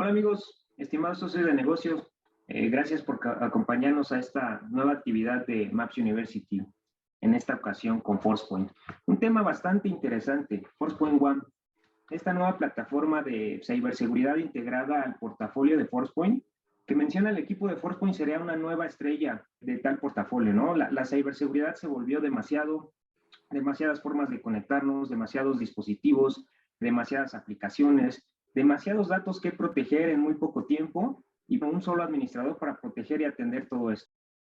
Hola amigos, estimados socios de negocios, gracias por acompañarnos a esta nueva actividad de Maps University, en esta ocasión con ForcePoint. Un tema bastante interesante, ForcePoint One, esta nueva plataforma de ciberseguridad integrada al portafolio de ForcePoint, que menciona el equipo de ForcePoint sería una nueva estrella de tal portafolio, ¿no? La ciberseguridad se volvió demasiadas formas de conectarnos, demasiados dispositivos, demasiadas aplicaciones, demasiados datos que proteger en muy poco tiempo y con un solo administrador para proteger y atender todo esto.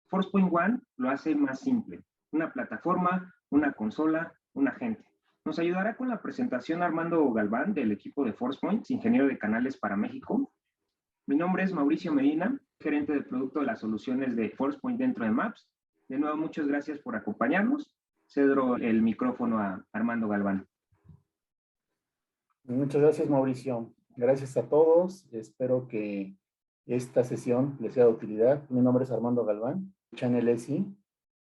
ForcePoint One lo hace más simple. Una plataforma, una consola, un agente. Nos ayudará con la presentación Armando Galván del equipo de ForcePoint, ingeniero de canales para México. Mi nombre es Mauricio Medina, gerente de producto de las soluciones de ForcePoint dentro de Maps. De nuevo, muchas gracias por acompañarnos. Cedo el micrófono a Armando Galván. Muchas gracias, Mauricio. Gracias a todos. Espero que esta sesión les sea de utilidad. Mi nombre es Armando Galván, Channel SI,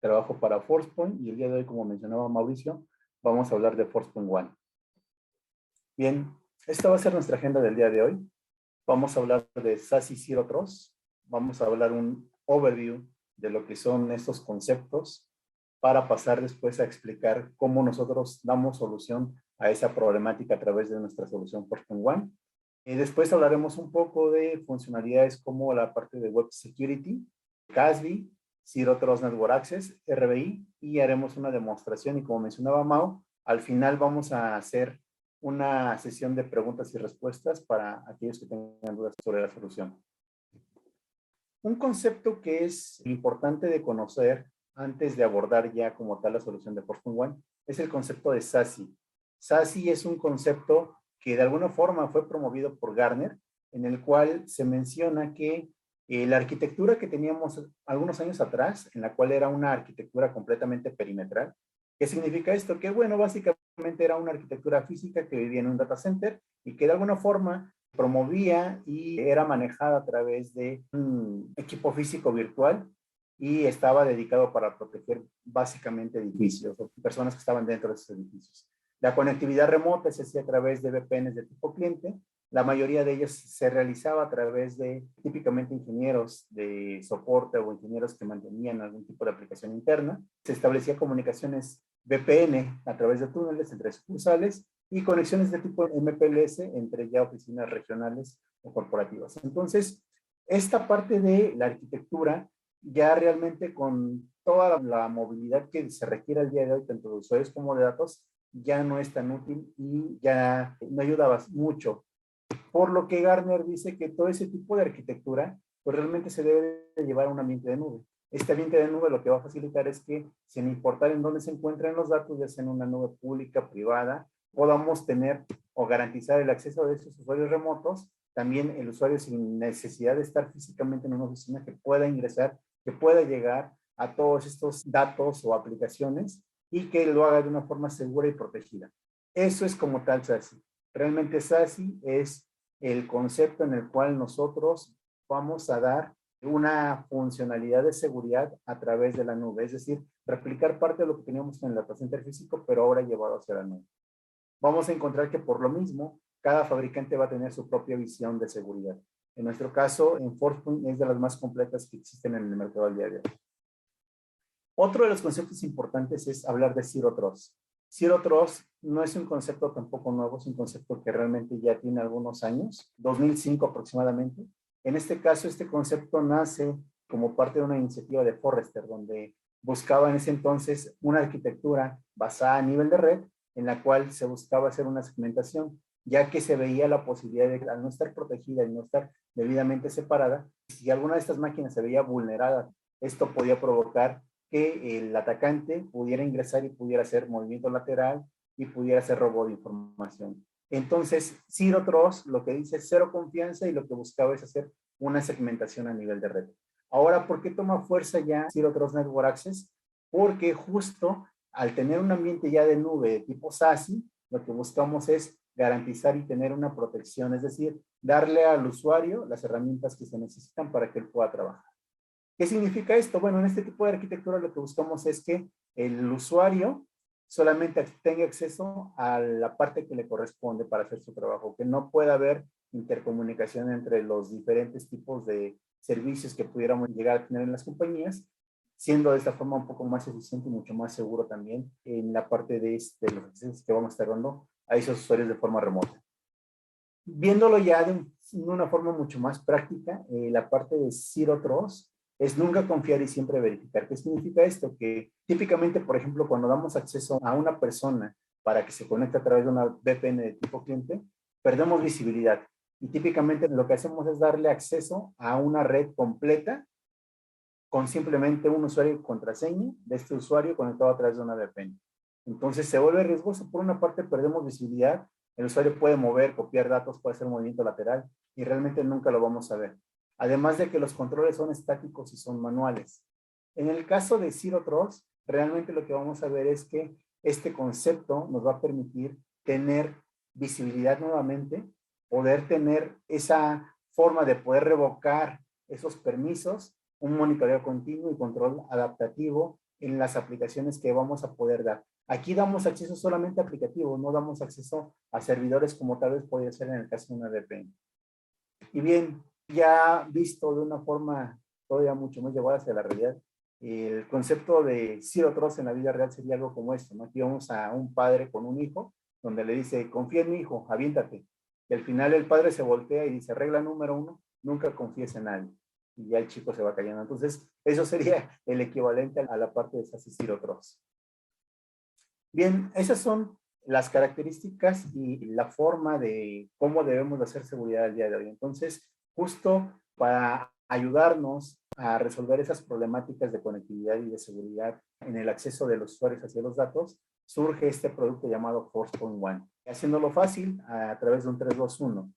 trabajo para ForcePoint y el día de hoy, como mencionaba Mauricio, vamos a hablar de ForcePoint One. Bien, esta va a ser nuestra agenda del día de hoy. Vamos a hablar de SASE Zero Trust. Vamos a hablar un overview de lo que son estos conceptos para pasar después a explicar cómo nosotros damos solución a esa problemática a través de nuestra solución ForcePoint One. Después hablaremos un poco de funcionalidades como la parte de Web Security, CASB, Zero Trust Network Access, RBI, y haremos una demostración. Y como mencionaba Mau, al final vamos a hacer una sesión de preguntas y respuestas para aquellos que tengan dudas sobre la solución. Un concepto que es importante de conocer antes de abordar ya como tal la solución de ForcePoint One es el concepto de SASE. SASE es un concepto que de alguna forma fue promovido por Gartner, en el cual se menciona que la arquitectura que teníamos algunos años atrás, en la cual era una arquitectura completamente perimetral. ¿Qué significa esto? Que bueno, básicamente era una arquitectura física que vivía en un data center y que de alguna forma promovía y era manejada a través de un equipo físico virtual y estaba dedicado para proteger básicamente edificios o personas que estaban dentro de esos edificios. La conectividad remota se hacía a través de VPNs de tipo cliente. La mayoría de ellos se realizaba a través de típicamente ingenieros de soporte o ingenieros que mantenían algún tipo de aplicación interna. Se establecía comunicaciones VPN a través de túneles entre sucursales y conexiones de tipo MPLS entre ya oficinas regionales o corporativas. Entonces, esta parte de la arquitectura ya realmente con toda la movilidad que se requiere al día de hoy, tanto de usuarios como de datos, ya no es tan útil y ya no ayudaba mucho. Por lo que Gartner dice que todo ese tipo de arquitectura, pues realmente se debe de llevar a un ambiente de nube. Este ambiente de nube lo que va a facilitar es que, sin importar en dónde se encuentren los datos, ya sea en una nube pública, privada, podamos tener o garantizar el acceso de esos usuarios remotos, también el usuario sin necesidad de estar físicamente en una oficina que pueda ingresar, que pueda llegar a todos estos datos o aplicaciones y que lo haga de una forma segura y protegida. Eso es como tal SASE. Realmente SASE es el concepto en el cual nosotros vamos a dar una funcionalidad de seguridad a través de la nube, es decir, replicar parte de lo que teníamos en el data center físico, pero ahora llevado hacia la nube. Vamos a encontrar que por lo mismo, cada fabricante va a tener su propia visión de seguridad. En nuestro caso, en ForcePoint es de las más completas que existen en el mercado al día de hoy. Otro de los conceptos importantes es hablar de Zero Trust. Zero Trust no es un concepto tampoco nuevo, es un concepto que realmente ya tiene algunos años, 2005 aproximadamente. En este caso, este concepto nace como parte de una iniciativa de Forrester, donde buscaba en ese entonces una arquitectura basada a nivel de red, en la cual se buscaba hacer una segmentación, ya que se veía la posibilidad de, al no estar protegida y no estar debidamente separada, si alguna de estas máquinas se veía vulnerada, esto podía provocar que el atacante pudiera ingresar y pudiera hacer movimiento lateral y pudiera hacer robo de información. Entonces, Zero Trust lo que dice es cero confianza y lo que buscaba es hacer una segmentación a nivel de red. Ahora, ¿por qué toma fuerza ya Zero Trust Network Access? Porque justo al tener un ambiente ya de nube de tipo SASE, lo que buscamos es garantizar y tener una protección, es decir, darle al usuario las herramientas que se necesitan para que él pueda trabajar. ¿Qué significa esto? Bueno, en este tipo de arquitectura lo que buscamos es que el usuario solamente tenga acceso a la parte que le corresponde para hacer su trabajo, que no pueda haber intercomunicación entre los diferentes tipos de servicios que pudiéramos llegar a tener en las compañías, siendo de esta forma un poco más eficiente y mucho más seguro también en la parte de los accesos que vamos a estar dando a esos usuarios de forma remota. Viéndolo ya de una forma mucho más práctica, la parte de Zero Trust es nunca confiar y siempre verificar. ¿Qué significa esto? Que típicamente, por ejemplo, cuando damos acceso a una persona para que se conecte a través de una VPN de tipo cliente, perdemos visibilidad. Y típicamente lo que hacemos es darle acceso a una red completa con simplemente un usuario y contraseña de este usuario conectado a través de una VPN. Entonces se vuelve riesgoso. Por una parte perdemos visibilidad, el usuario puede mover, copiar datos, puede hacer movimiento lateral y realmente nunca lo vamos a ver. Además de que los controles son estáticos y son manuales. En el caso de Zero Trust, realmente lo que vamos a ver es que este concepto nos va a permitir tener visibilidad nuevamente, poder tener esa forma de poder revocar esos permisos, un monitoreo continuo y control adaptativo en las aplicaciones que vamos a poder dar. Aquí damos acceso solamente a aplicativos, no damos acceso a servidores como tal vez podría ser en el caso de una VPN. Y bien, ya visto de una forma todavía mucho más llevada hacia la realidad, el concepto de Zero Trust en la vida real sería algo como esto, ¿no? Aquí vamos a un padre con un hijo, donde le dice, confía en mi hijo, aviéntate. Y al final el padre se voltea y dice, regla número 1, nunca confíes en nadie. Y ya el chico se va cayendo. Entonces, eso sería el equivalente a la parte de SASE Zero Trust. Bien, esas son las características y la forma de cómo debemos de hacer seguridad al día de hoy. Entonces, justo para ayudarnos a resolver esas problemáticas de conectividad y de seguridad en el acceso de los usuarios hacia los datos, surge este producto llamado Forcepoint One. Haciéndolo fácil a través de un 3-2-1,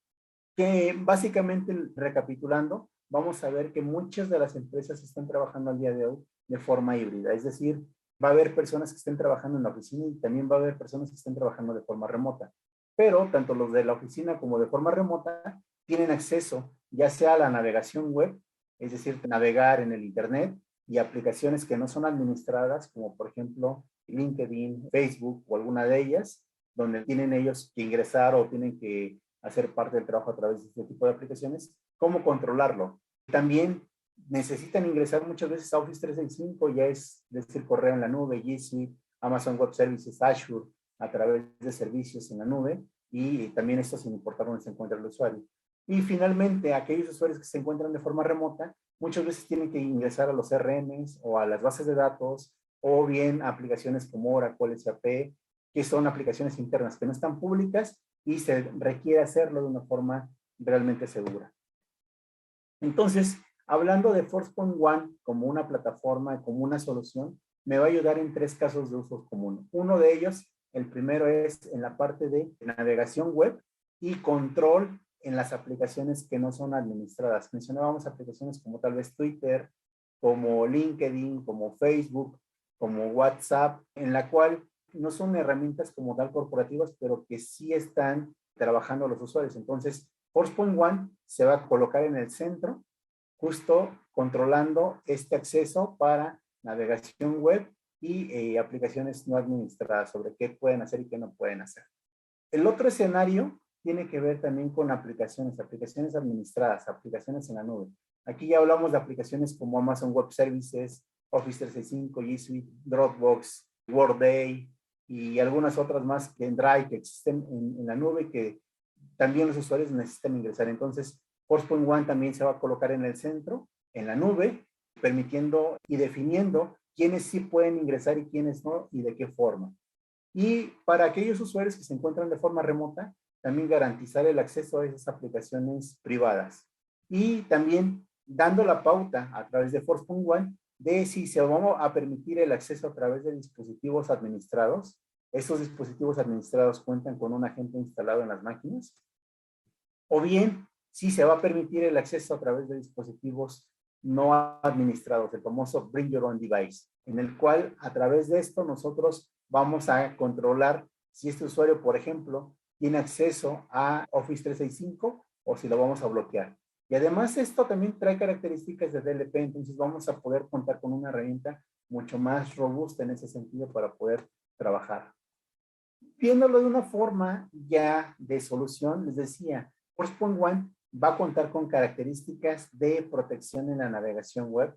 que básicamente, recapitulando, vamos a ver que muchas de las empresas están trabajando al día de hoy de forma híbrida, es decir, va a haber personas que estén trabajando en la oficina y también va a haber personas que estén trabajando de forma remota. Pero tanto los de la oficina como de forma remota tienen acceso ya sea a la navegación web, es decir, navegar en el Internet, y aplicaciones que no son administradas, como por ejemplo LinkedIn, Facebook o alguna de ellas, donde tienen ellos que ingresar o tienen que hacer parte del trabajo a través de este tipo de aplicaciones, cómo controlarlo. También necesitan ingresar muchas veces a Office 365, ya es decir, correo en la nube, G Suite, Amazon Web Services, Azure, a través de servicios en la nube, y también esto sin importar dónde se encuentra el usuario. Y finalmente, aquellos usuarios que se encuentran de forma remota, muchas veces tienen que ingresar a los CRMs o a las bases de datos, o bien a aplicaciones como Oracle, SAP, que son aplicaciones internas que no están públicas y se requiere hacerlo de una forma realmente segura. Entonces, hablando de Forcepoint One como una plataforma, como una solución, me va a ayudar en 3 casos de uso común. Uno de ellos, el primero es en la parte de navegación web y control en las aplicaciones que no son administradas. Mencionábamos aplicaciones como tal vez Twitter, como LinkedIn, como Facebook, como WhatsApp, en la cual no son herramientas como tal corporativas, pero que sí están trabajando los usuarios. Entonces, Forcepoint One se va a colocar en el centro, justo controlando este acceso para navegación web y aplicaciones no administradas sobre qué pueden hacer y qué no pueden hacer. El otro escenario tiene que ver también con aplicaciones administradas, aplicaciones en la nube. Aquí ya hablamos de aplicaciones como Amazon Web Services, Office 365, G Suite, Dropbox, Workday y algunas otras más que en Drive que existen en la nube que también los usuarios necesitan ingresar. Entonces, Forcepoint One también se va a colocar en el centro, en la nube, permitiendo y definiendo quiénes sí pueden ingresar y quiénes no y de qué forma. Y para aquellos usuarios que se encuentran de forma remota, también garantizar el acceso a esas aplicaciones privadas. Y también dando la pauta a través de Forcepoint One de si se vamos a permitir el acceso a través de dispositivos administrados. Esos dispositivos administrados cuentan con un agente instalado en las máquinas. O bien, si se va a permitir el acceso a través de dispositivos no administrados, el famoso Bring Your Own Device, en el cual a través de esto nosotros vamos a controlar si este usuario, por ejemplo, tiene acceso a Office 365 o si lo vamos a bloquear. Y además esto también trae características de DLP, entonces vamos a poder contar con una herramienta mucho más robusta en ese sentido para poder trabajar. Viéndolo de una forma ya de solución, les decía, Forcepoint One va a contar con características de protección en la navegación web.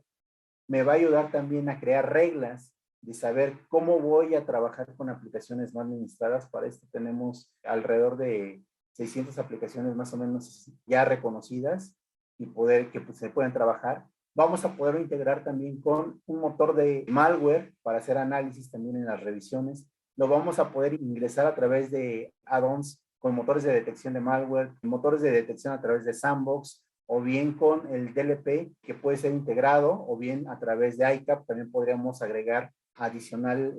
Me va a ayudar también a crear reglas de saber cómo voy a trabajar con aplicaciones no administradas. Para esto tenemos alrededor de 600 aplicaciones más o menos ya reconocidas y que pues, se pueden trabajar. Vamos a poder integrar también con un motor de malware para hacer análisis también en las revisiones. Lo vamos a poder ingresar a través de add-ons con motores de detección de malware, motores de detección a través de Sandbox, o bien con el DLP que puede ser integrado, o bien a través de ICAP también podríamos agregar adicional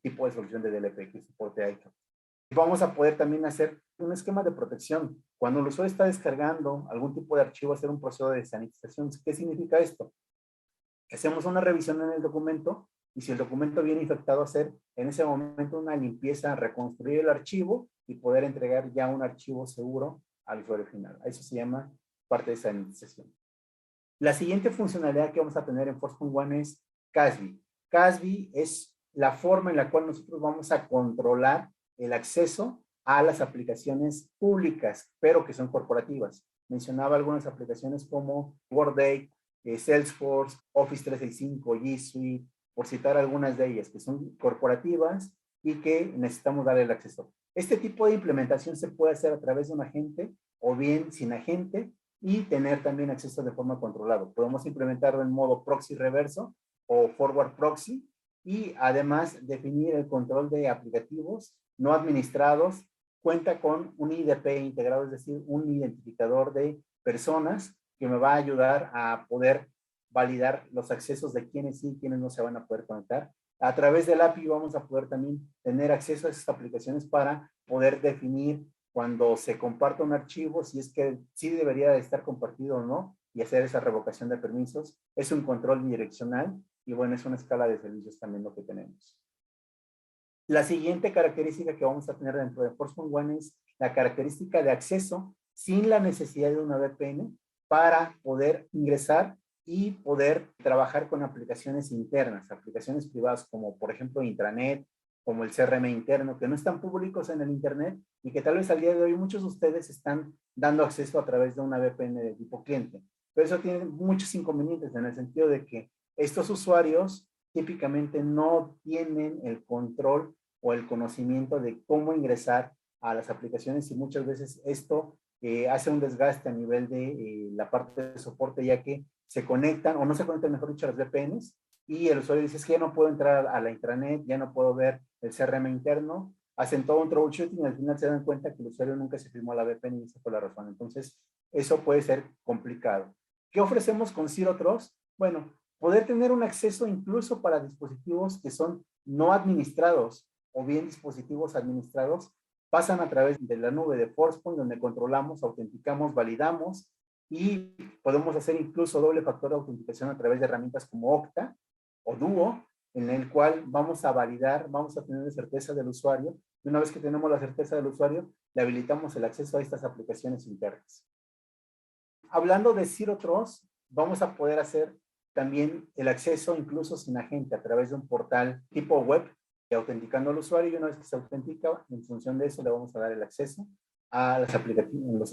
tipo de solución de DLP que soporte ICAP. Vamos a poder también hacer un esquema de protección. Cuando el usuario está descargando algún tipo de archivo, hacer un proceso de sanitización. ¿Qué significa esto? Hacemos una revisión en el documento y si el documento viene infectado, hacer en ese momento una limpieza, reconstruir el archivo y poder entregar ya un archivo seguro al usuario final. Eso se llama parte de sanitización. La siguiente funcionalidad que vamos a tener en Forcepoint One es CASB. CASB es la forma en la cual nosotros vamos a controlar el acceso a las aplicaciones públicas, pero que son corporativas. Mencionaba algunas aplicaciones como Workday, Salesforce, Office 365, G Suite, por citar algunas de ellas, que son corporativas y que necesitamos darle el acceso. Este tipo de implementación se puede hacer a través de un agente o bien sin agente y tener también acceso de forma controlada. Podemos implementarlo en modo proxy reverso o forward proxy y además definir el control de aplicativos no administrados. Cuenta con un IDP integrado, es decir, un identificador de personas que me va a ayudar a poder validar los accesos de quienes sí y quienes no se van a poder conectar. A través del API vamos a poder también tener acceso a esas aplicaciones para poder definir cuando se comparta un archivo, si es que sí debería de estar compartido o no, y hacer esa revocación de permisos. Es un control bidireccional y bueno, es una escala de servicios también lo que tenemos. La siguiente característica que vamos a tener dentro de Forcepoint One es la característica de acceso sin la necesidad de una VPN para poder ingresar y poder trabajar con aplicaciones internas, aplicaciones privadas como por ejemplo intranet, como el CRM interno, que no están públicos en el internet y que tal vez al día de hoy muchos de ustedes están dando acceso a través de una VPN de tipo cliente. Pero eso tiene muchos inconvenientes en el sentido de que estos usuarios típicamente no tienen el control o el conocimiento de cómo ingresar a las aplicaciones y muchas veces esto hace un desgaste a nivel de la parte de soporte, ya que se conectan o no se conectan, mejor dicho, a las VPNs y el usuario dice, es que ya no puedo entrar a la intranet, ya no puedo ver el CRM interno, hacen todo un troubleshooting y al final se dan cuenta que el usuario nunca se firmó a la VPN y esa fue la razón. Entonces, eso puede ser complicado. ¿Qué ofrecemos con Zero Trust? Bueno, poder tener un acceso incluso para dispositivos que son no administrados o bien dispositivos administrados, pasan a través de la nube de Forcepoint, donde controlamos, autenticamos, validamos y podemos hacer incluso doble factor de autenticación a través de herramientas como Okta o Duo, en el cual vamos a validar, vamos a tener la certeza del usuario y una vez que tenemos la certeza del usuario, le habilitamos el acceso a estas aplicaciones internas. Hablando de Zero Trust, vamos a poder hacer también el acceso incluso sin agente a través de un portal tipo web, autenticando al usuario y una vez que se autentica, en función de eso le vamos a dar el acceso a los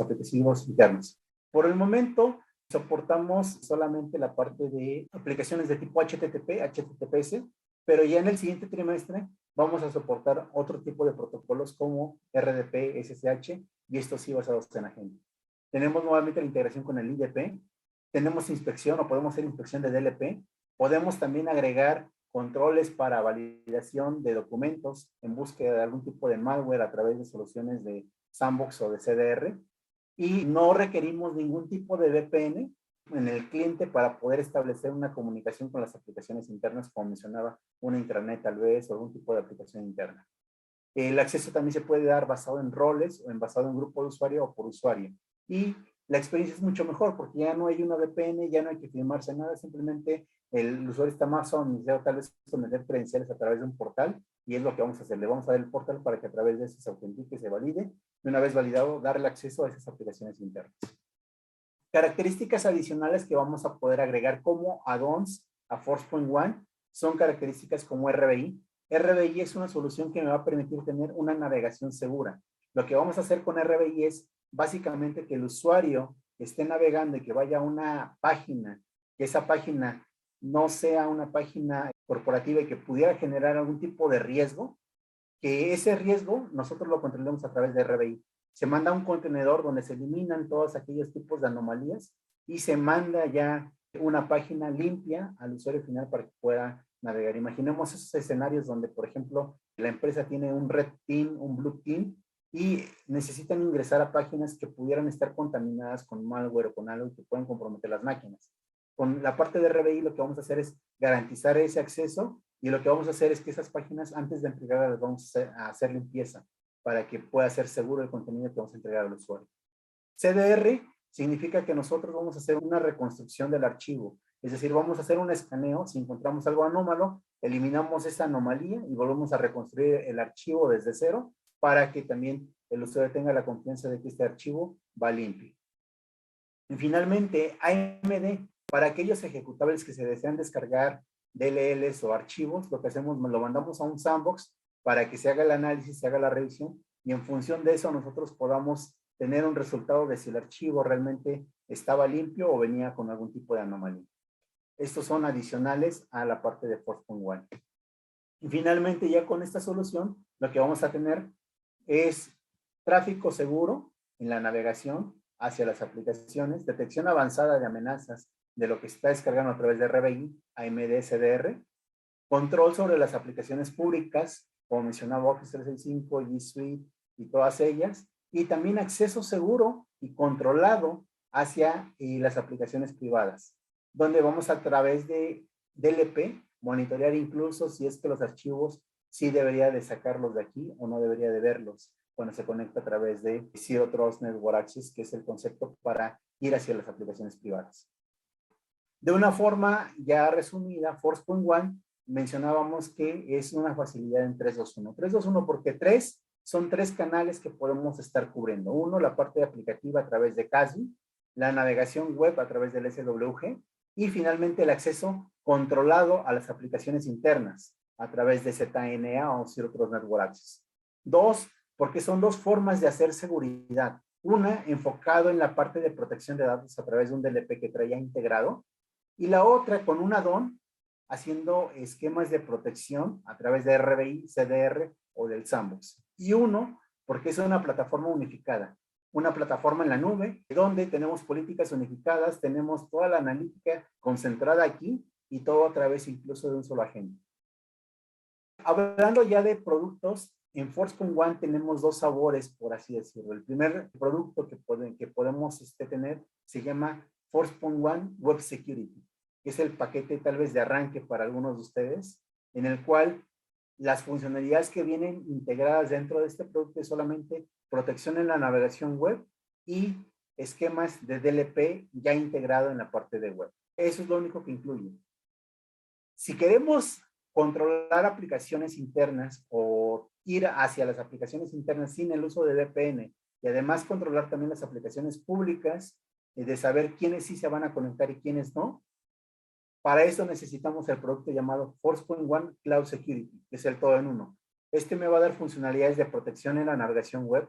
aplicativos internos. Por el momento, soportamos solamente la parte de aplicaciones de tipo HTTP, HTTPS, pero ya en el siguiente trimestre vamos a soportar otro tipo de protocolos como RDP, SSH y estos sí basados en agente. Tenemos nuevamente la integración con el IDP, tenemos inspección o podemos hacer inspección de DLP, podemos también agregar controles para validación de documentos en búsqueda de algún tipo de malware a través de soluciones de Sandbox o de CDR y no requerimos ningún tipo de VPN en el cliente para poder establecer una comunicación con las aplicaciones internas, como mencionaba, una intranet tal vez o algún tipo de aplicación interna. El acceso también se puede dar basado en roles o basado en grupo de usuario o por usuario. Y la experiencia es mucho mejor porque ya no hay una VPN, ya no hay que firmarse nada, simplemente el usuario está más familiarizado tal vez con meter credenciales a través de un portal y es lo que vamos a hacer. Le vamos a dar el portal para que a través de eso se autentique y se valide y una vez validado darle acceso a esas aplicaciones internas. Características adicionales que vamos a poder agregar como add-ons a Forcepoint One son características como RBI. RBI es una solución que me va a permitir tener una navegación segura. Lo que vamos a hacer con RBI es básicamente que el usuario esté navegando y que vaya a una página, que esa página no sea una página corporativa y que pudiera generar algún tipo de riesgo, que ese riesgo nosotros lo controlemos a través de RBI. Se manda a un contenedor donde se eliminan todos aquellos tipos de anomalías y se manda ya una página limpia al usuario final para que pueda navegar. Imaginemos esos escenarios donde, por ejemplo, la empresa tiene un red team, un blue team, y necesitan ingresar a páginas que pudieran estar contaminadas con malware o con algo que puedan comprometer las máquinas. Con la parte de RBI lo que vamos a hacer es garantizar ese acceso y lo que vamos a hacer es que esas páginas antes de entregarlas las vamos a hacer limpieza para que pueda ser seguro el contenido que vamos a entregar al usuario. CDR significa que nosotros vamos a hacer una reconstrucción del archivo, es decir, vamos a hacer un escaneo, si encontramos algo anómalo, eliminamos esa anomalía y volvemos a reconstruir el archivo desde cero para que también el usuario tenga la confianza de que este archivo va limpio. Y finalmente, AMD, para aquellos ejecutables que se desean descargar DLLs o archivos, lo que hacemos, lo mandamos a un sandbox para que se haga el análisis, se haga la revisión y en función de eso nosotros podamos tener un resultado de si el archivo realmente estaba limpio o venía con algún tipo de anomalía. Estos son adicionales a la parte de Forcepoint One. Y finalmente, ya con esta solución, lo que vamos a tener es tráfico seguro en la navegación hacia las aplicaciones, detección avanzada de amenazas de lo que se está descargando a través de RBI, AMD, CDR, control sobre las aplicaciones públicas, como mencionaba Office 365, G Suite y todas ellas, y también acceso seguro y controlado hacia las aplicaciones privadas, donde vamos a través de DLP monitorear incluso si es que los archivos sí debería de sacarlos de aquí o no debería de verlos cuando se conecta a través de Zero Trust Network Access, que es el concepto para ir hacia las aplicaciones privadas. De una forma ya resumida, Forcepoint One mencionábamos que es una facilidad en 321. 321 porque 3 son 3 canales que podemos estar cubriendo. Uno, la parte aplicativa a través de CASB, la navegación web a través del SWG y finalmente el acceso controlado a las aplicaciones internas a través de ZNA o Zero Trust Network Access. Dos, porque son dos formas de hacer seguridad. Una, enfocado en la parte de protección de datos a través de un DLP que traía integrado, y la otra con un add-on haciendo esquemas de protección a través de RBI, CDR o del Sandbox. Y uno, porque es una plataforma unificada, una plataforma en la nube, donde tenemos políticas unificadas, tenemos toda la analítica concentrada aquí y todo a través incluso de un solo agente. Hablando ya de productos, en Forcepoint One tenemos dos sabores, por así decirlo. El primer producto que podemos tener se llama Forcepoint One Web Security, que es el paquete tal vez de arranque para algunos de ustedes, en el cual las funcionalidades que vienen integradas dentro de este producto es solamente protección en la navegación web y esquemas de DLP ya integrado en la parte de web. Eso es lo único que incluye. Si queremos controlar aplicaciones internas o ir hacia las aplicaciones internas sin el uso de VPN y además controlar también las aplicaciones públicas y de saber quiénes sí se van a conectar y quiénes no, para eso necesitamos el producto llamado Forcepoint One Cloud Security, que es el todo en uno. Este me va a dar funcionalidades de protección en la navegación web,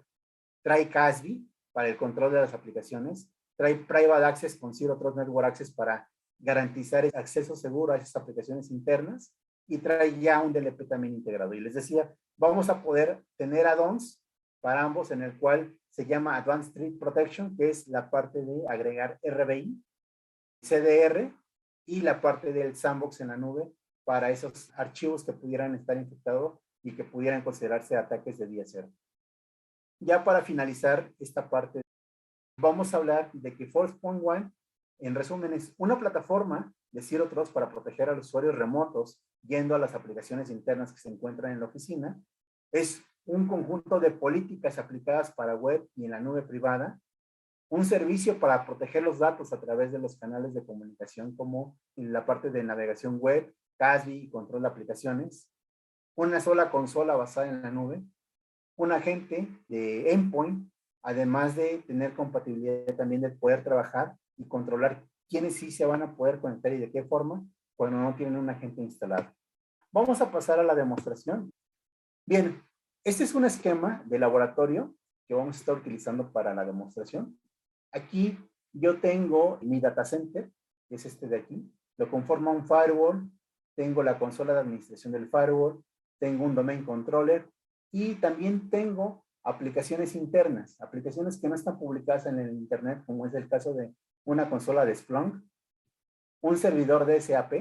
trae CASB para el control de las aplicaciones, trae Private Access con Zero Trust Network Access para garantizar el acceso seguro a esas aplicaciones internas y trae ya un DLP también integrado. Y les decía, vamos a poder tener add-ons para ambos en el cual se llama Advanced Threat Protection, que es la parte de agregar RBI, CDR y la parte del sandbox en la nube para esos archivos que pudieran estar infectados y que pudieran considerarse ataques de día cero. Ya para finalizar esta parte, vamos a hablar de que Forcepoint One, en resumen, es una plataforma de Zero Trust para proteger a los usuarios remotos yendo a las aplicaciones internas que se encuentran en la oficina. Es un conjunto de políticas aplicadas para web y en la nube privada, un servicio para proteger los datos a través de los canales de comunicación como en la parte de navegación web, CASB y control de aplicaciones, una sola consola basada en la nube, un agente de endpoint, además de tener compatibilidad también de poder trabajar y controlar quiénes sí se van a poder conectar y de qué forma cuando no tienen un agente instalado. Vamos a pasar a la demostración. Bien, este es un esquema de laboratorio que vamos a estar utilizando para la demostración. Aquí yo tengo mi data center, que es este de aquí. Lo conforma un firewall. Tengo la consola de administración del firewall. Tengo un domain controller. Y también tengo aplicaciones internas, aplicaciones que no están publicadas en el internet, como es el caso de una consola de Splunk, un servidor de SAP,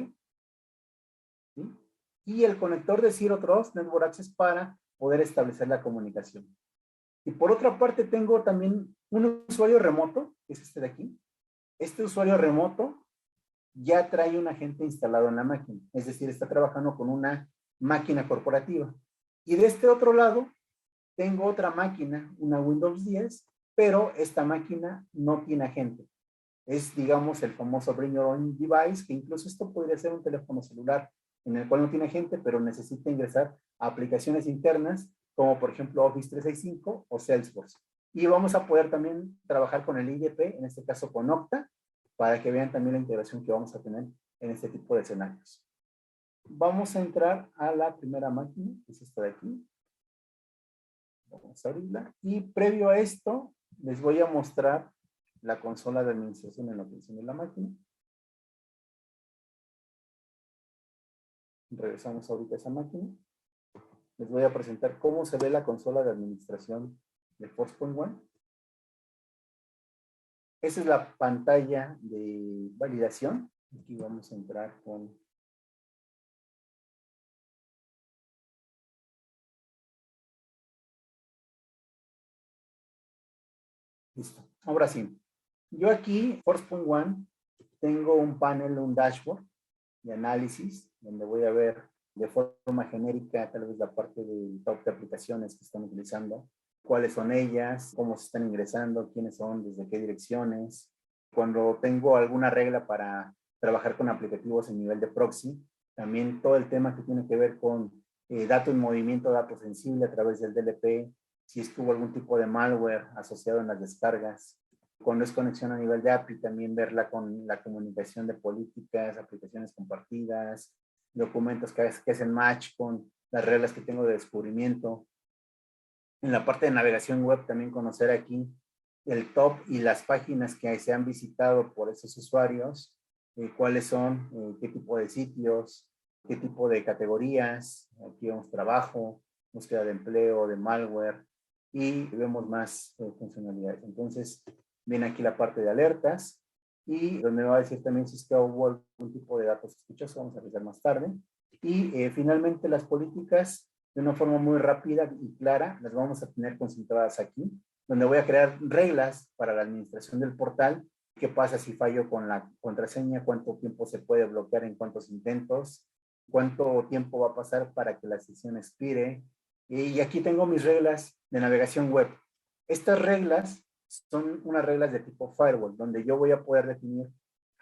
¿sí? Y el conector de Zero Trust Network Access para poder establecer la comunicación. Y por otra parte tengo también un usuario remoto, que es este de aquí. Este usuario remoto ya trae un agente instalado en la máquina, es decir, está trabajando con una máquina corporativa. Y de este otro lado tengo otra máquina, una Windows 10, pero esta máquina no tiene agente. Es, digamos, el famoso Bring Your Own Device, que incluso esto podría ser un teléfono celular en el cual no tiene agente, pero necesita ingresar a aplicaciones internas, como por ejemplo Office 365 o Salesforce. Y vamos a poder también trabajar con el IDP, en este caso con Okta, para que vean también la integración que vamos a tener en este tipo de escenarios. Vamos a entrar a la primera máquina, que es esta de aquí. Vamos a abrirla. Y previo a esto, les voy a mostrar la consola de administración en la atención de la máquina. Regresamos ahorita a esa máquina. Les voy a presentar cómo se ve la consola de administración de Forcepoint One. Esa es la pantalla de validación. Aquí vamos a entrar con... Listo. Ahora sí. Yo aquí, Forcepoint One, tengo un panel, un dashboard de análisis, donde voy a ver de forma genérica tal vez la parte del top de aplicaciones que están utilizando, cuáles son ellas, cómo se están ingresando, quiénes son, desde qué direcciones. Cuando tengo alguna regla para trabajar con aplicativos en nivel de proxy, también todo el tema que tiene que ver con dato en movimiento, dato sensible a través del DLP, si es que hubo algún tipo de malware asociado en las descargas. Cuando es conexión a nivel de API, también verla con la comunicación de políticas, aplicaciones compartidas, documentos que hacen match con las reglas que tengo de descubrimiento. En la parte de navegación web también conocer aquí el top y las páginas que se han visitado por esos usuarios, cuáles son, qué tipo de sitios, qué tipo de categorías. Aquí vemos trabajo, búsqueda de empleo, de malware y vemos más funcionalidades. Entonces, viene aquí la parte de alertas y donde me va a decir también si es que hubo algún tipo de datos sospechosos, vamos a revisar más tarde. Y finalmente las políticas, de una forma muy rápida y clara, las vamos a tener concentradas aquí, donde voy a crear reglas para la administración del portal. ¿Qué pasa si fallo con la contraseña? ¿Cuánto tiempo se puede bloquear en cuántos intentos? ¿Cuánto tiempo va a pasar para que la sesión expire? Y aquí tengo mis reglas de navegación web. Estas reglas son unas reglas de tipo firewall, donde yo voy a poder definir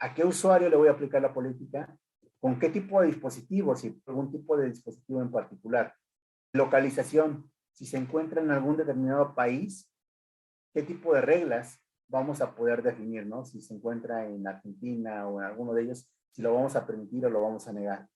a qué usuario le voy a aplicar la política, con qué tipo de dispositivo, si algún tipo de dispositivo en particular. Localización, si se encuentra en algún determinado país, qué tipo de reglas vamos a poder definir, ¿no? Si se encuentra en Argentina o en alguno de ellos, si lo vamos a permitir o lo vamos a negar.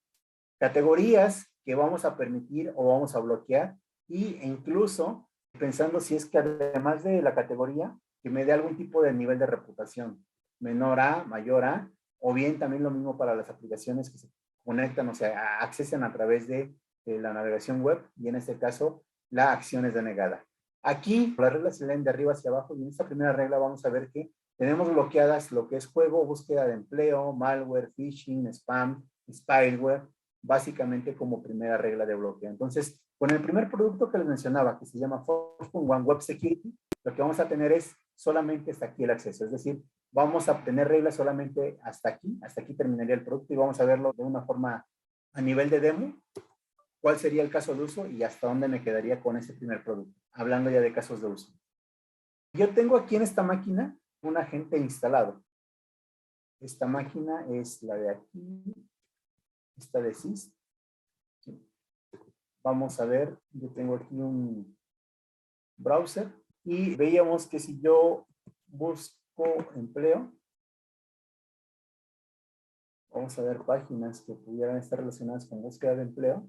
Categorías que vamos a permitir o vamos a bloquear e incluso pensando si es que además de la categoría, que me dé algún tipo de nivel de reputación, menor a, mayor a, o bien también lo mismo para las aplicaciones que se conectan, o sea, accesen a través de la navegación web y en este caso la acción es denegada. Aquí las reglas se leen de arriba hacia abajo y en esta primera regla vamos a ver que tenemos bloqueadas lo que es juego, búsqueda de empleo, malware, phishing, spam, spyware, básicamente como primera regla de bloqueo. Entonces, con el primer producto que les mencionaba, que se llama Forcepoint One Web Security, lo que vamos a tener es solamente hasta aquí el acceso. Es decir, vamos a tener reglas solamente hasta aquí terminaría el producto y vamos a verlo de una forma a nivel de demo, cuál sería el caso de uso y hasta dónde me quedaría con ese primer producto, hablando ya de casos de uso. Yo tengo aquí en esta máquina un agente instalado. Esta máquina es la de aquí, esta de SIS. Vamos a ver, yo tengo aquí un browser y veíamos que si yo busco empleo, Vamos a ver páginas que pudieran estar relacionadas con búsqueda de empleo.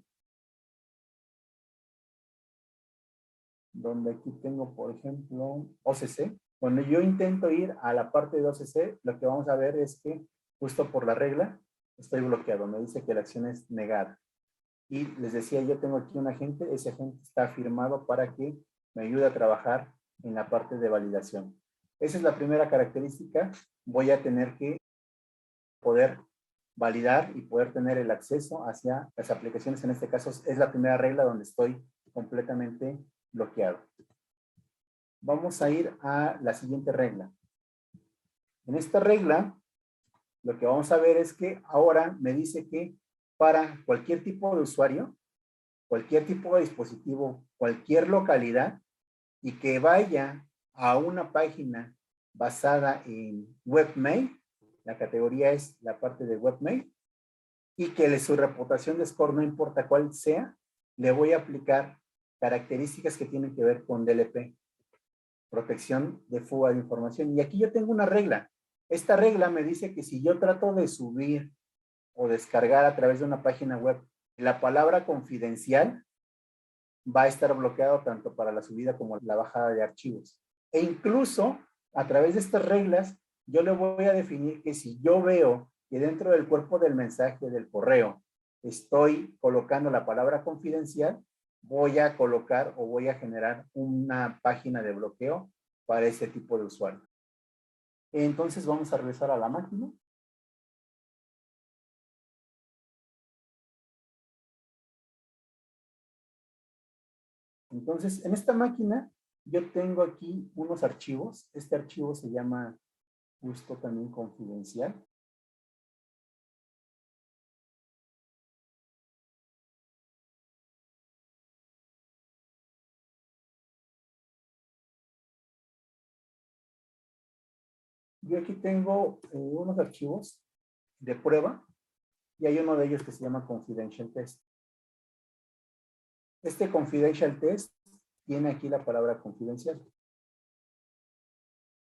Donde aquí tengo, por ejemplo, OCC. Cuando yo intento ir a la parte de OCC, lo que vamos a ver es que justo por la regla estoy bloqueado. Me dice que la acción es negada. Y les decía, yo tengo aquí un agente. Ese agente está firmado para que me ayude a trabajar en la parte de validación. Esa es la primera característica. Voy a tener que poder validar y poder tener el acceso hacia las aplicaciones. En este caso es la primera regla donde estoy completamente bloqueado. Vamos a ir a la siguiente regla. En esta regla, lo que vamos a ver es que ahora me dice que para cualquier tipo de usuario, cualquier tipo de dispositivo, cualquier localidad, y que vaya a una página basada en webmail, la categoría es la parte de webmail, y que su reputación de score, no importa cuál sea, le voy a aplicar características que tienen que ver con DLP, protección de fuga de información. Y aquí yo tengo una regla. Esta regla me dice que si yo trato de subir o descargar a través de una página web la palabra confidencial, va a estar bloqueado tanto para la subida como la bajada de archivos. E incluso a través de estas reglas, yo le voy a definir que si yo veo que dentro del cuerpo del mensaje del correo estoy colocando la palabra confidencial, voy a colocar o voy a generar una página de bloqueo para ese tipo de usuario. Entonces vamos a regresar a la máquina. Entonces, en esta máquina yo tengo aquí unos archivos. Este archivo se llama justo también confidencial. Yo aquí tengo unos archivos de prueba y hay uno de ellos que se llama Confidential Test. Este Confidential Test tiene aquí la palabra confidencial.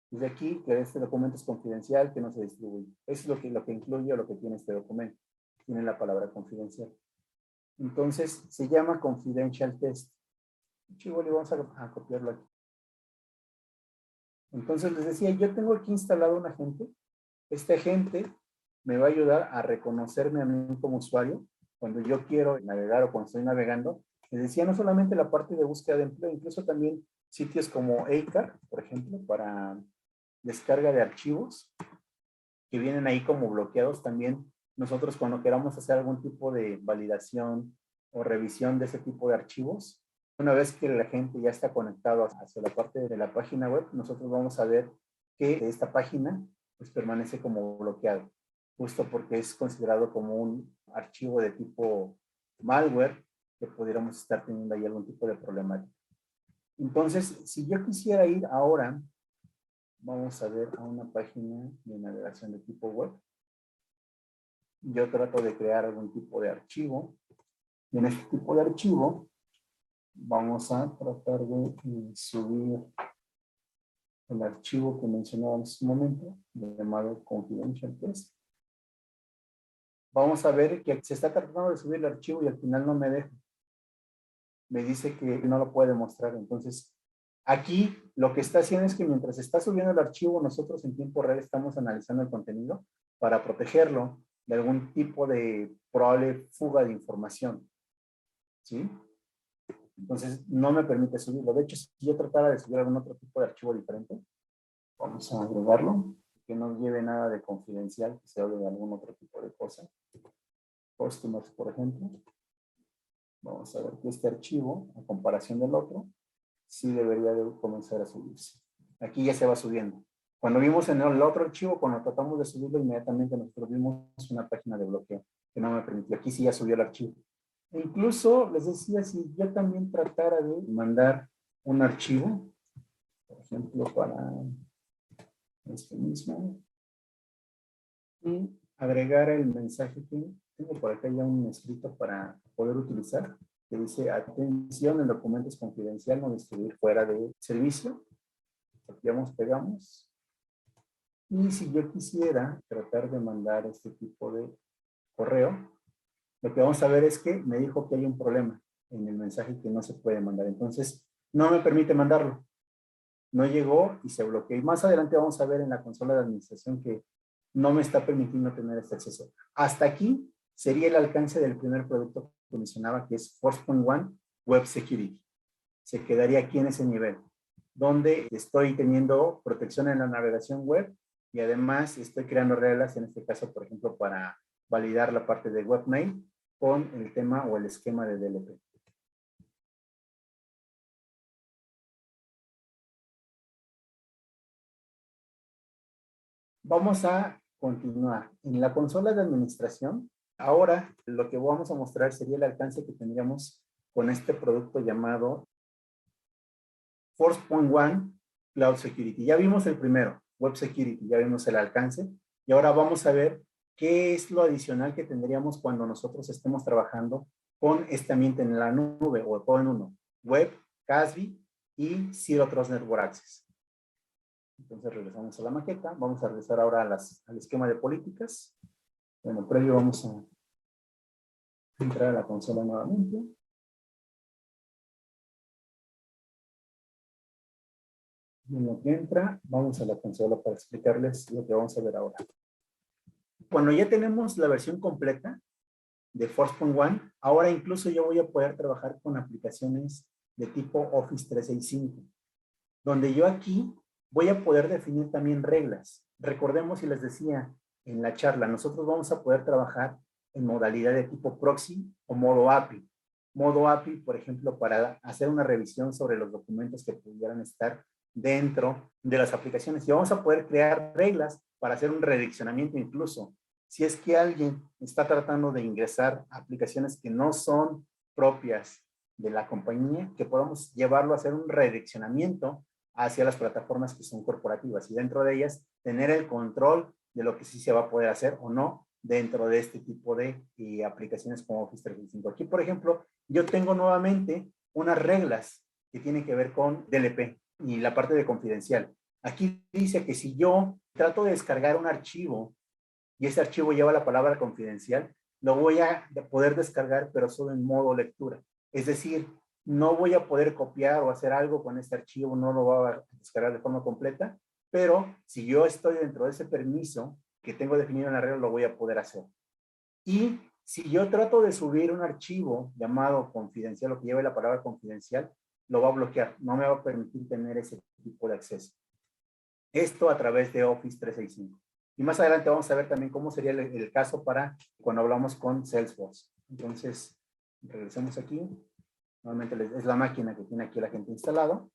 Dice aquí que este documento es confidencial, que no se distribuye. Eso es lo que incluye o lo que tiene este documento. Tiene la palabra confidencial. Entonces, se llama Confidential Test. Chivo, le vamos a copiarlo aquí. Entonces, les decía, yo tengo aquí instalado un agente. Este agente me va a ayudar a reconocerme a mí como usuario cuando yo quiero navegar o cuando estoy navegando. Les decía, no solamente la parte de búsqueda de empleo, incluso también sitios como ACAR, por ejemplo, para descarga de archivos que vienen ahí como bloqueados. También nosotros cuando queramos hacer algún tipo de validación o revisión de ese tipo de archivos, una vez que la gente ya está conectado hacia la parte de la página web, nosotros vamos a ver que esta página pues permanece como bloqueado, justo porque es considerado como un archivo de tipo malware que pudiéramos estar teniendo ahí algún tipo de problemática. Entonces, si yo quisiera ir ahora, vamos a ver a una página de navegación de tipo web. Yo trato de crear algún tipo de archivo. Y en este tipo de archivo, vamos a tratar de subir el archivo que mencionábamos en un momento, llamado Confidential Test. Vamos a ver que se está tratando de subir el archivo y al final no me deja. Me dice que no lo puede mostrar. Entonces, aquí lo que está haciendo es que mientras está subiendo el archivo, nosotros en tiempo real estamos analizando el contenido para protegerlo de algún tipo de probable fuga de información. ¿Sí? Entonces, no me permite subirlo. De hecho, si yo tratara de subir algún otro tipo de archivo diferente, vamos a agregarlo, que no lleve nada de confidencial, que se hable de algún otro tipo de cosa. Customers, por ejemplo. Vamos a ver que este archivo, a comparación del otro, sí debería de comenzar a subirse. Aquí ya se va subiendo. Cuando vimos en el otro archivo, cuando tratamos de subirlo, inmediatamente nosotros vimos una página de bloqueo que no me permitió. Aquí sí ya subió el archivo. E incluso les decía, si yo también tratara de mandar un archivo, por ejemplo, para este mismo, y agregar el mensaje que tengo por acá ya un escrito para poder utilizar, que dice: atención, el documento es confidencial, no distribuir fuera de servicio. Copiamos, pegamos Y si yo quisiera tratar de mandar este tipo de correo, lo que vamos a ver es que me dijo que hay un problema en el mensaje que no se puede mandar. Entonces, no me permite mandarlo. No llegó y se bloqueó. Y más adelante vamos a ver en la consola de administración que no me está permitiendo tener este acceso. Hasta aquí sería el alcance del primer producto que mencionaba, que es Forcepoint One Web Security. Se quedaría aquí en ese nivel, donde estoy teniendo protección en la navegación web y además estoy creando reglas, en este caso, por ejemplo, para validar la parte de webmail con el tema o el esquema de DLP. Vamos a continuar. En la consola de administración, ahora lo que vamos a mostrar sería el alcance que tendríamos con este producto llamado Forcepoint One Cloud Security. Ya vimos el primero, Web Security, ya vimos el alcance y ahora vamos a ver qué es lo adicional que tendríamos cuando nosotros estemos trabajando con este ambiente en la nube o todo en uno, Web, CASB y Zero Trust Network Access. Entonces regresamos a la maqueta. Vamos a regresar ahora al esquema de políticas. Bueno, previo vamos a entrar a la consola nuevamente. Y en lo que entra, vamos a la consola para explicarles lo que vamos a ver ahora. Cuando ya tenemos la versión completa de Forcepoint One, ahora incluso yo voy a poder trabajar con aplicaciones de tipo Office 365, donde yo aquí voy a poder definir también reglas. Recordemos, y les decía en la charla, nosotros vamos a poder trabajar en modalidad de tipo proxy o modo API. Modo API, por ejemplo, para hacer una revisión sobre los documentos que pudieran estar dentro de las aplicaciones. Y vamos a poder crear reglas para hacer un redireccionamiento incluso. Si es que alguien está tratando de ingresar a aplicaciones que no son propias de la compañía, que podamos llevarlo a hacer un redireccionamiento hacia las plataformas que son corporativas y dentro de ellas tener el control de lo que sí se va a poder hacer o no dentro de este tipo de aplicaciones como Office 365. Aquí, por ejemplo, yo tengo nuevamente unas reglas que tienen que ver con DLP y la parte de confidencial. Aquí dice que si yo trato de descargar un archivo y ese archivo lleva la palabra confidencial, lo voy a poder descargar, pero solo en modo lectura. Es decir, no voy a poder copiar o hacer algo con este archivo, no lo voy a descargar de forma completa, pero si yo estoy dentro de ese permiso que tengo definido en la regla, lo voy a poder hacer. Y si yo trato de subir un archivo llamado confidencial o que lleve la palabra confidencial, lo va a bloquear, no me va a permitir tener ese tipo de acceso. Esto a través de Office 365. Y más adelante vamos a ver también cómo sería el caso para cuando hablamos con Salesforce. Entonces, regresemos aquí. Nuevamente es la máquina que tiene aquí la gente instalado.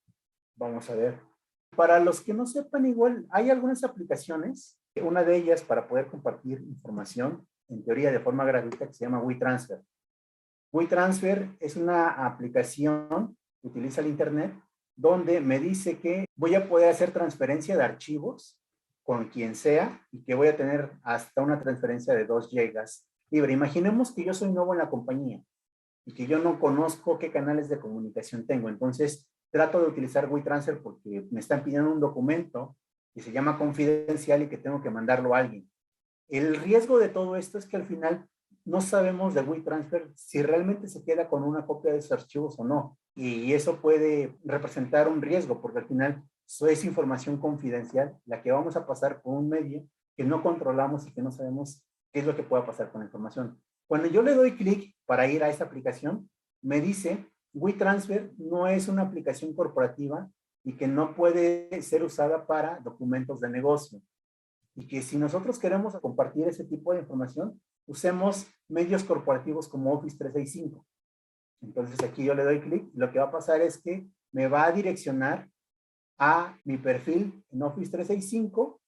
Vamos a ver. Para los que no sepan, igual hay algunas aplicaciones. Una de ellas para poder compartir información, en teoría de forma gratuita, que se llama WeTransfer. WeTransfer es una aplicación que utiliza el Internet donde me dice que voy a poder hacer transferencia de archivos con quien sea y que voy a tener hasta una transferencia de 2 gigas libre. Imaginemos que yo soy nuevo en la compañía y que yo no conozco qué canales de comunicación tengo. Entonces, trato de utilizar WeTransfer porque me están pidiendo un documento que se llama confidencial y que tengo que mandarlo a alguien. El riesgo de todo esto es que al final no sabemos de WeTransfer si realmente se queda con una copia de esos archivos o no. Y eso puede representar un riesgo porque al final es información confidencial la que vamos a pasar por un medio que no controlamos y que no sabemos qué es lo que pueda pasar con la información. Cuando yo le doy clic para ir a esta aplicación, me dice WeTransfer no es una aplicación corporativa y que no puede ser usada para documentos de negocio. Y que si nosotros queremos compartir ese tipo de información, usemos medios corporativos como Office 365. Entonces aquí yo le doy clic y lo que va a pasar es que me va a direccionar a mi perfil en Office 365,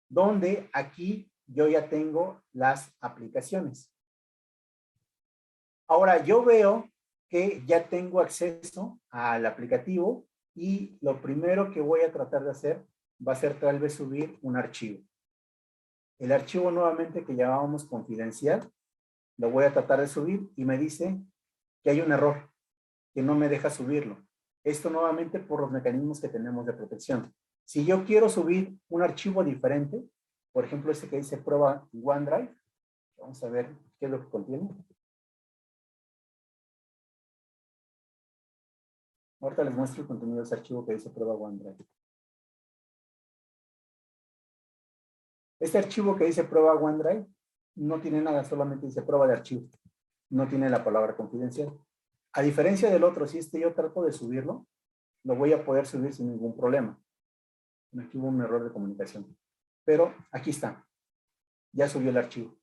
donde aquí yo ya tengo las aplicaciones. Ahora yo veo que ya tengo acceso al aplicativo y lo primero que voy a tratar de hacer va a ser tal vez subir un archivo. El archivo nuevamente que llamábamos confidencial, lo voy a tratar de subir y me dice que hay un error, que no me deja subirlo. Esto nuevamente por los mecanismos que tenemos de protección. Si yo quiero subir un archivo diferente, Por ejemplo, este que dice prueba OneDrive. Vamos a ver qué es lo que contiene. Ahorita les muestro el contenido de ese archivo que dice prueba OneDrive. Este archivo que dice prueba OneDrive no tiene nada, solamente dice prueba de archivo. No tiene la palabra confidencial. A diferencia del otro, si yo trato de subirlo, lo voy a poder subir sin ningún problema. Aquí hubo un error de comunicación. Pero aquí está. Ya subió el archivo.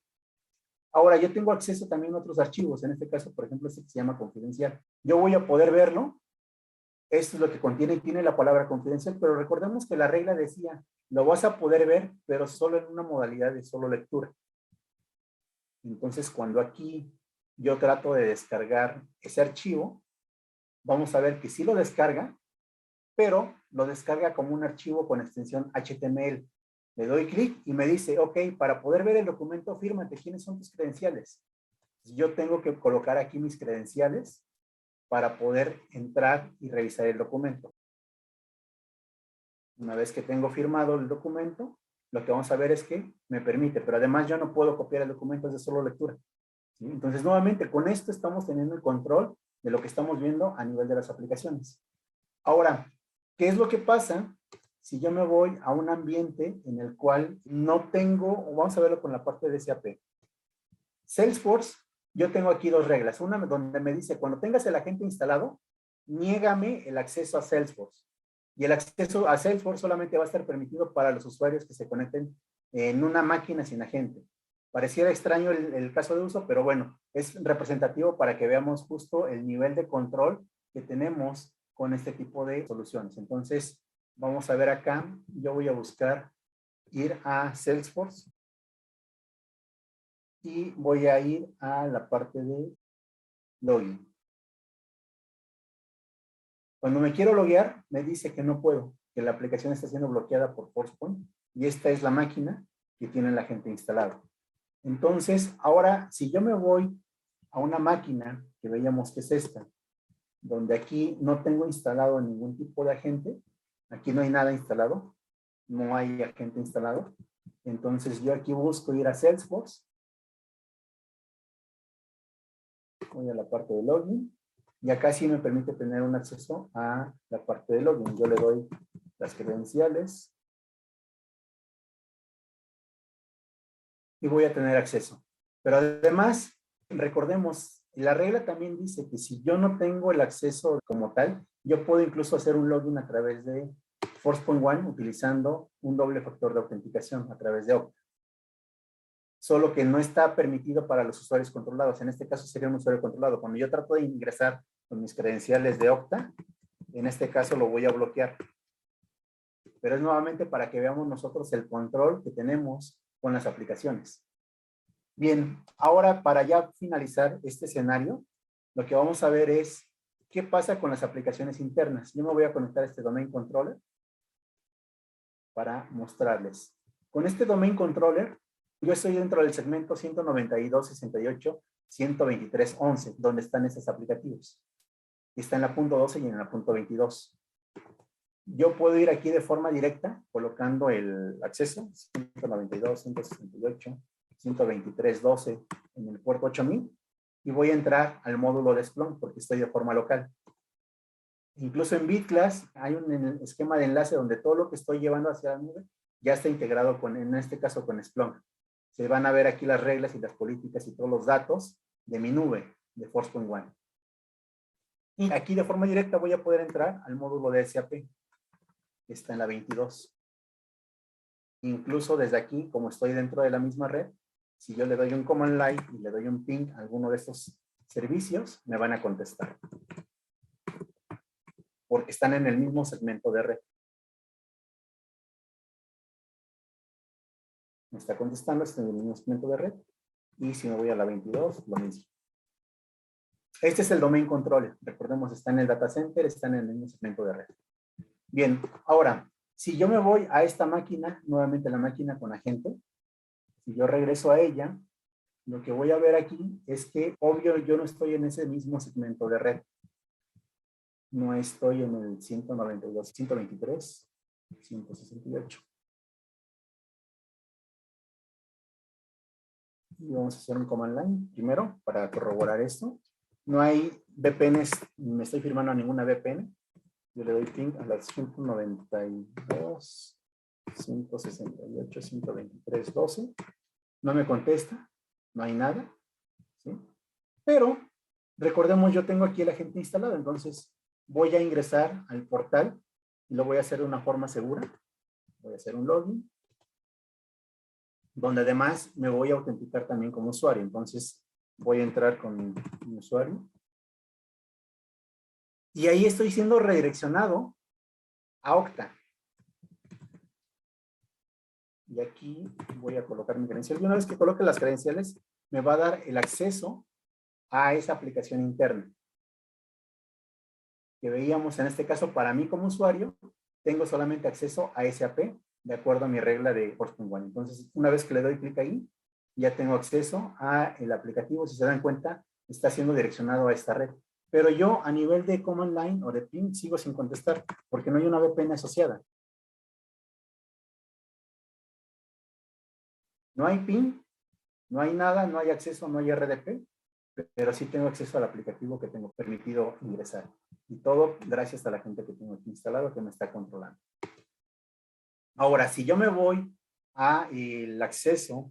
Ahora, yo tengo acceso también a otros archivos. En este caso, por ejemplo, este que se llama confidencial. Yo voy a poder verlo. Esto es lo que contiene y tiene la palabra confidencial, pero recordemos que la regla decía, lo vas a poder ver, pero solo en una modalidad de solo lectura. Entonces, cuando aquí yo trato de descargar ese archivo, vamos a ver que sí lo descarga, pero lo descarga como un archivo con extensión HTML. Le doy clic y me dice, ok, para poder ver el documento, fírmate, ¿quiénes son tus credenciales? Yo tengo que colocar aquí mis credenciales para poder entrar y revisar el documento. Una vez que tengo firmado el documento, lo que vamos a ver es que me permite, pero además yo no puedo copiar el documento, es de solo lectura. ¿Sí? Entonces, nuevamente, con esto estamos teniendo el control de lo que estamos viendo a nivel de las aplicaciones. Ahora, ¿qué es lo que pasa si yo me voy a un ambiente en el cual no tengo, vamos a verlo con la parte de SAP? Salesforce, yo tengo aquí dos reglas. Una donde me dice, cuando tengas el agente instalado, niégame el acceso a Salesforce. Y el acceso a Salesforce solamente va a estar permitido para los usuarios que se conecten en una máquina sin agente. Pareciera extraño el caso de uso, pero bueno, es representativo para que veamos justo el nivel de control que tenemos con este tipo de soluciones. Entonces, vamos a ver acá, yo voy a buscar ir a Salesforce y voy a ir a la parte de login. Cuando me quiero loguear, me dice que no puedo, que la aplicación está siendo bloqueada por ForcePoint y esta es la máquina que tiene la gente instalada. Entonces, ahora, si yo me voy a una máquina que veíamos que es esta, donde aquí no tengo instalado ningún tipo de agente, aquí no hay nada instalado, no hay agente instalado, entonces yo aquí busco ir a Salesforce, voy a la parte de login, y acá sí me permite tener un acceso a la parte de login. Yo le doy las credenciales y voy a tener acceso. Pero además, recordemos, la regla también dice que si yo no tengo el acceso como tal, yo puedo incluso hacer un login a través de Forcepoint One utilizando un doble factor de autenticación a través de Okta. Solo que no está permitido para los usuarios controlados. En este caso sería un usuario controlado. Cuando yo trato de ingresar con mis credenciales de Okta, en este caso lo voy a bloquear. Pero es nuevamente para que veamos nosotros el control que tenemos con las aplicaciones. Bien, ahora para ya finalizar este escenario, lo que vamos a ver es qué pasa con las aplicaciones internas. Yo me voy a conectar a este Domain Controller para mostrarles. Con este Domain Controller, yo estoy dentro del segmento 192.68.123.11, donde están estos aplicativos. Está en la punto 12 y en la punto 22. Yo puedo ir aquí de forma directa, colocando el acceso, 192.168.123.12 en el puerto 8000, y voy a entrar al módulo de Splunk porque estoy de forma local. Incluso en BitClass hay un esquema de enlace donde todo lo que estoy llevando hacia la nube ya está integrado con, en este caso, con Splunk. Se van a ver aquí las reglas y las políticas y todos los datos de mi nube de Forcepoint One. Y aquí de forma directa voy a poder entrar al módulo de SAP, que está en la 22. Incluso desde aquí, como estoy dentro de la misma red, si yo le doy un command line y le doy un ping a alguno de estos servicios, me van a contestar. Porque están en el mismo segmento de red. Me está contestando, está en el mismo segmento de red. Y si me voy a la 22, lo mismo. Este es el domain controller. Recordemos, está en el data center, está en el mismo segmento de red. Bien, ahora, si yo me voy a esta máquina, nuevamente la máquina con agente, si yo regreso a ella, lo que voy a ver aquí es que, obvio, yo no estoy en ese mismo segmento de red. No estoy en el 192, 123, 168. Y vamos a hacer un command line primero para corroborar esto. No hay VPNs, me estoy firmando a ninguna VPN. Yo le doy ping a las 192, 168, 123, 12. No me contesta, no hay nada, ¿sí? Pero recordemos, yo tengo aquí el agente instalado, entonces voy a ingresar al portal y lo voy a hacer de una forma segura. Voy a hacer un login, donde además me voy a autenticar también como usuario. Entonces voy a entrar con mi usuario. Y ahí estoy siendo redireccionado a Okta. Y aquí voy a colocar mi credencial. Y una vez que coloque las credenciales, me va a dar el acceso a esa aplicación interna. Que veíamos en este caso, para mí como usuario, tengo solamente acceso a SAP, de acuerdo a mi regla de Forcepoint One. Entonces, una vez que le doy clic ahí, ya tengo acceso a el aplicativo. Si se dan cuenta, está siendo direccionado a esta red. Pero yo, a nivel de command line o de ping, sigo sin contestar, porque no hay una VPN asociada. No hay ping, no hay nada, no hay acceso, no hay RDP, pero sí tengo acceso al aplicativo que tengo permitido ingresar. Y todo gracias a la gente que tengo aquí instalado, que me está controlando. Ahora, si yo me voy a el acceso,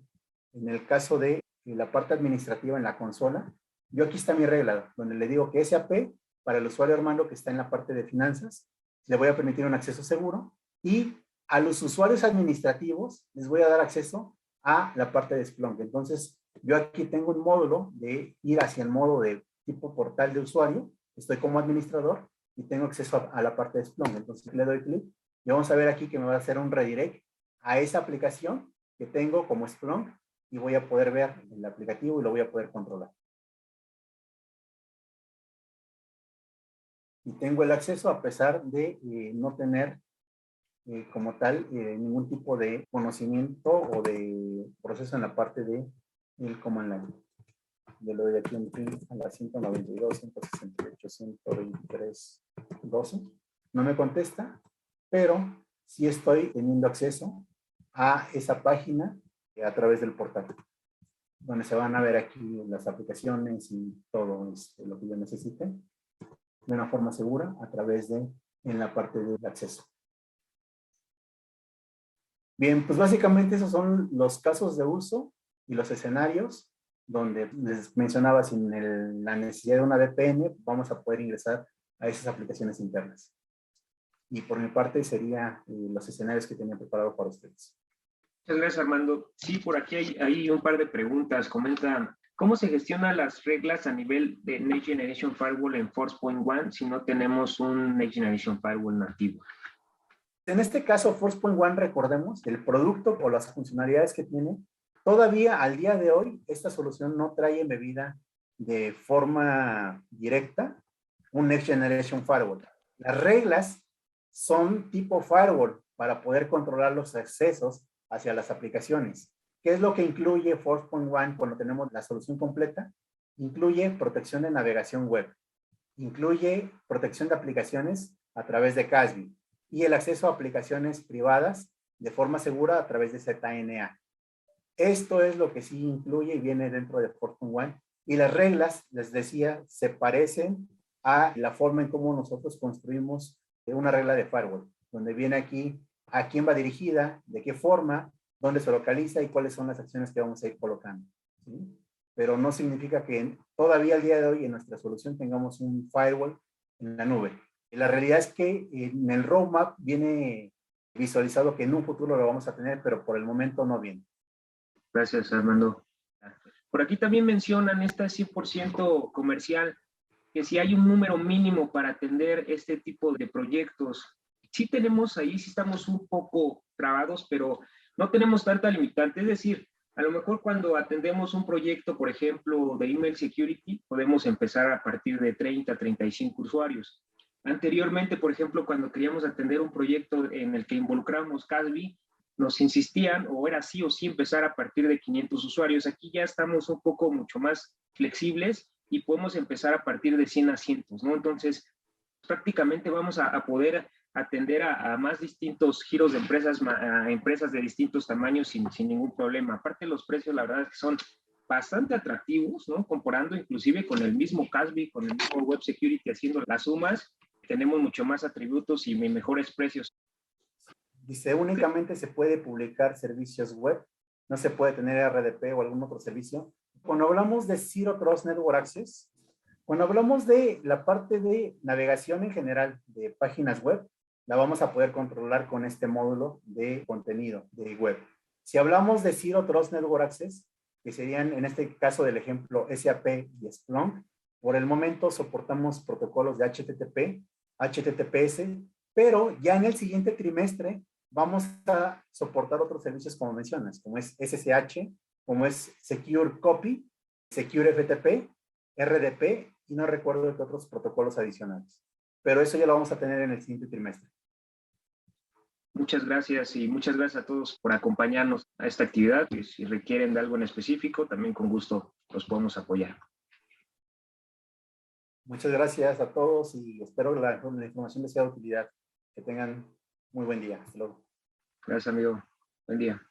en el caso de la parte administrativa en la consola, yo aquí está mi regla, donde le digo que SAP, para el usuario Armando que está en la parte de finanzas, le voy a permitir un acceso seguro, y a los usuarios administrativos les voy a dar acceso a la parte de Splunk. Entonces, yo aquí tengo un módulo de ir hacia el modo de tipo portal de usuario, estoy como administrador y tengo acceso a la parte de Splunk. Entonces, le doy clic y vamos a ver aquí que me va a hacer un redirect a esa aplicación que tengo como Splunk y voy a poder ver el aplicativo y lo voy a poder controlar. Y tengo el acceso a pesar de no tener como tal ningún tipo de conocimiento o de proceso en la parte de el command line. Yo le doy aquí un ping a la 192, 168, 123, 12. No me contesta, pero sí estoy teniendo acceso a esa página a través del portal, donde se van a ver aquí las aplicaciones y todo lo que yo necesite de una forma segura a través de en la parte del acceso. Bien, pues básicamente esos son los casos de uso y los escenarios donde les mencionaba, sin la necesidad de una VPN, vamos a poder ingresar a esas aplicaciones internas. Y por mi parte serían los escenarios que tenía preparado para ustedes. Muchas gracias, Armando. Sí, por aquí hay un par de preguntas. Comenta, ¿cómo se gestionan las reglas a nivel de Next Generation Firewall en Forcepoint One si no tenemos un Next Generation Firewall nativo? En este caso, Forcepoint One, recordemos, el producto o las funcionalidades que tiene, todavía al día de hoy, esta solución no trae embebida de forma directa un Next Generation Firewall. Las reglas son tipo firewall para poder controlar los accesos hacia las aplicaciones. ¿Qué es lo que incluye Forcepoint One cuando tenemos la solución completa? Incluye protección de navegación web, incluye protección de aplicaciones a través de CASB y el acceso a aplicaciones privadas de forma segura a través de ZNA. Esto es lo que sí incluye y viene dentro de Forcepoint One. Y las reglas, les decía, se parecen a la forma en cómo nosotros construimos una regla de firewall, donde viene aquí a quién va dirigida, de qué forma, dónde se localiza y cuáles son las acciones que vamos a ir colocando, ¿sí? Pero no significa que todavía al día de hoy en nuestra solución tengamos un firewall en la nube. Y la realidad es que en el roadmap viene visualizado que en un futuro lo vamos a tener, pero por el momento no viene. Gracias, Armando. Por aquí también mencionan esta 100% comercial, que si hay un número mínimo para atender este tipo de proyectos. Sí tenemos ahí, sí estamos un poco trabados, pero no tenemos tanta limitante. Es decir, a lo mejor cuando atendemos un proyecto, por ejemplo, de email security, podemos empezar a partir de 30, 35 usuarios. Anteriormente, por ejemplo, cuando queríamos atender un proyecto en el que involucramos CASB, nos insistían, o era sí o sí empezar a partir de 500 usuarios. Aquí ya estamos un poco mucho más flexibles y podemos empezar a partir de 100 asientos, ¿no? Entonces, prácticamente vamos a poder atender a más distintos giros de empresas, a empresas de distintos tamaños sin ningún problema. Aparte, los precios, la verdad es que son bastante atractivos, ¿no? Comparando inclusive con el mismo CASB, con el mismo Web Security, haciendo las sumas, tenemos mucho más atributos y mejores precios. Dice, únicamente se puede publicar servicios web, no se puede tener RDP o algún otro servicio. Cuando hablamos de Zero Trust Network Access, cuando hablamos de la parte de navegación en general de páginas web, la vamos a poder controlar con este módulo de contenido de web. Si hablamos de Zero Trust Network Access, que serían en este caso del ejemplo SAP y Splunk, por el momento soportamos protocolos de HTTP, HTTPS, pero ya en el siguiente trimestre vamos a soportar otros servicios como mencionas, como es SSH, como es Secure Copy, Secure FTP, RDP y no recuerdo qué otros protocolos adicionales. Pero eso ya lo vamos a tener en el siguiente trimestre. Muchas gracias y muchas gracias a todos por acompañarnos a esta actividad. Y si requieren de algo en específico, también con gusto los podemos apoyar. Muchas gracias a todos y espero que la información les sea de utilidad. Que tengan muy buen día. Hasta luego. Gracias, amigo. Buen día.